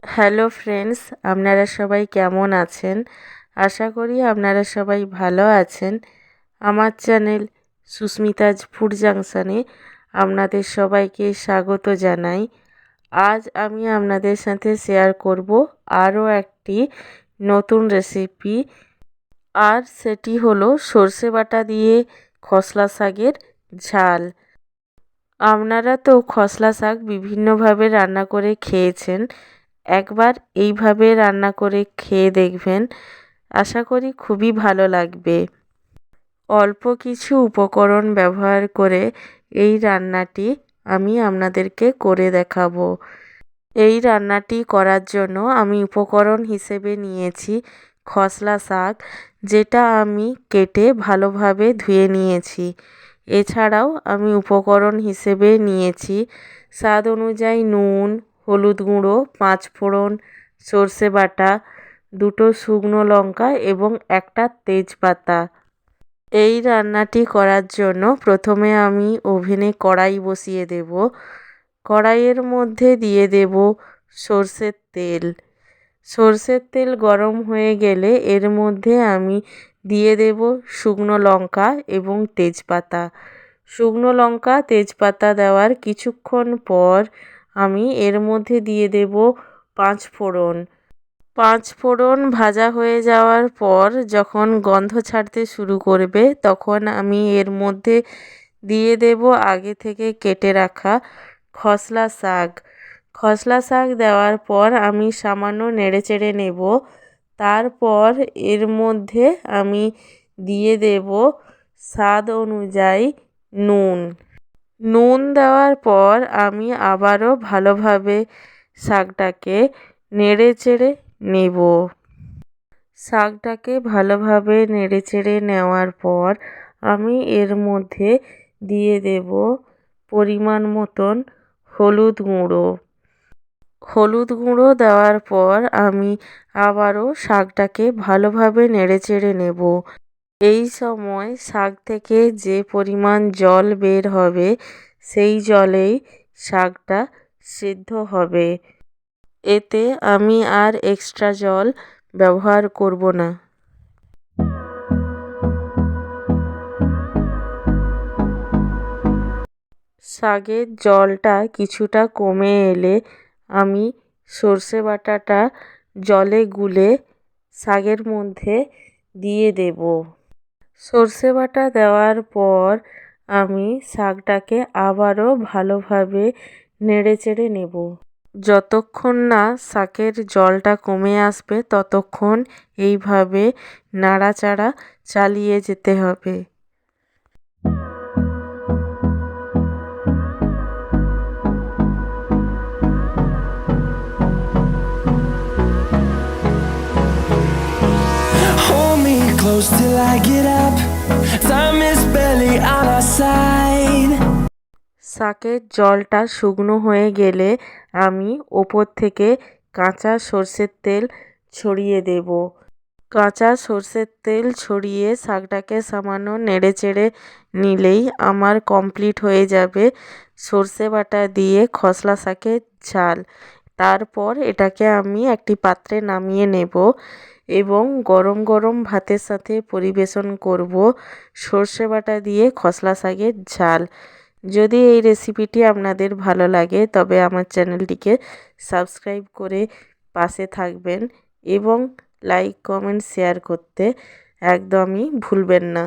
Hello friends, আপনারা সবাই কেমন আছেন? আশা করি আপনারা সবাই ভালো আছেন। আমার চ্যানেল সুস্মিতাজ ফুড জাংশনে আপনাদের সবাইকে স্বাগত জানাই। আজ আমি আপনাদের সাথে শেয়ার করব আরও একটি নতুন রেসিপি, আর সেটি হলো সর্ষে বাটা দিয়ে খসলা শাকের ঝাল। আপনারা তো খসলা শাক বিভিন্নভাবে রান্না করে খেয়েছেন, একবার এইভাবে রান্না করে খেয়ে দেখবেন, আশা করি খুবই ভালো লাগবে। অল্প কিছু উপকরণ ব্যবহার করে এই রান্নাটি আমি আপনাদেরকে করে দেখাবো। এই রান্নাটি করার জন্য আমি উপকরণ হিসেবে নিয়েছি খসলা শাক, যেটা আমি কেটে ভালোভাবে ধুয়ে নিয়েছি। এছাড়াও আমি উপকরণ হিসেবে নিয়েছি স্বাদ অনুযায়ী নুন, হলুদ গুঁড়ো, 5 ফোড়ন, সর্ষে বাটা, 2টো শুকনো লঙ্কা এবং একটা তেজপাতা। এই রান্নাটি করার জন্য প্রথমে আমি ওভেনে কড়াই বসিয়ে দেব। কড়াইয়ের মধ্যে দিয়ে দেব সর্ষের তেল। সর্ষের তেল গরম হয়ে গেলে এর মধ্যে আমি দিয়ে দেব শুকনো লঙ্কা এবং তেজপাতা। শুকনো লঙ্কা তেজপাতা দেওয়ার কিছুক্ষণ পর আমি এর মধ্যে দিয়ে দেব 5 ফোড়ন। 5 ফোড়ন ভাজা হয়ে যাওয়ার পর যখন গন্ধ ছাড়তে শুরু করবে, তখন আমি এর মধ্যে দিয়ে দেব আগে থেকে কেটে রাখা খসলা শাক। খসলা শাক দেওয়ার পর আমি সামান্য নেড়েচেড়ে নেব। তারপর এর মধ্যে আমি দিয়ে দেব স্বাদ অনুযায়ী নুন। নুন দেওয়ার পর আমি আবারও ভালোভাবে শাকটাকে নেড়েচেড়ে নেব। শাকটাকে ভালোভাবে নেড়েচেড়ে নেওয়ার পর আমি এর মধ্যে দিয়ে দেব পরিমাণ মতন হলুদ গুঁড়ো। হলুদ গুঁড়ো দেওয়ার পর আমি আবারও শাকটাকে ভালোভাবে নেড়েচেড়ে নেব। এই সময় শাক থেকে যে পরিমাণ জল বের হবে, সেই জলেই শাকটা সিদ্ধ হবে। এতে আমি আর এক্সট্রা জল ব্যবহার করব না। শাকের জলটা কিছুটা কমে এলে আমি সর্ষে বাটাটা জলে গুলে শাকের মধ্যে দিয়ে দেব। সর্ষে বাটা দেওয়ার পর আমি শাকটাকে আবারও ভালোভাবে নেড়েচেড়ে নেব। যতক্ষণ না শাকের জলটা কমে আসবে ততক্ষণ এইভাবে নাড়াচাড়া চালিয়ে যেতে হবে। Hold me close till I get up. Time is barely on our side. শাকের জলটা শুকনো হয়ে গেলে আমি ওপর থেকে কাঁচা সর্ষের তেল ছড়িয়ে দেব। কাঁচা সর্ষের তেল ছড়িয়ে শাকটাকে সামান্য নেড়েচেড়ে নিলেই আমার কমপ্লিট হয়ে যাবে সর্ষে বাটা দিয়ে খসলা শাকের ঝাল। তারপর এটাকে আমি একটি পাত্রে নামিয়ে নেব এবং গরম গরম ভাতের সাথে পরিবেশন করব সর্ষে বাটা দিয়ে খসলা শাকের ঝাল। যদি এই রেসিপিটি আপনাদের ভালো লাগে তবে আমার চ্যানেলটিকে সাবস্ক্রাইব করে পাশে থাকবেন এবং লাইক, কমেন্ট, শেয়ার করতে একদমই ভুলবেন না।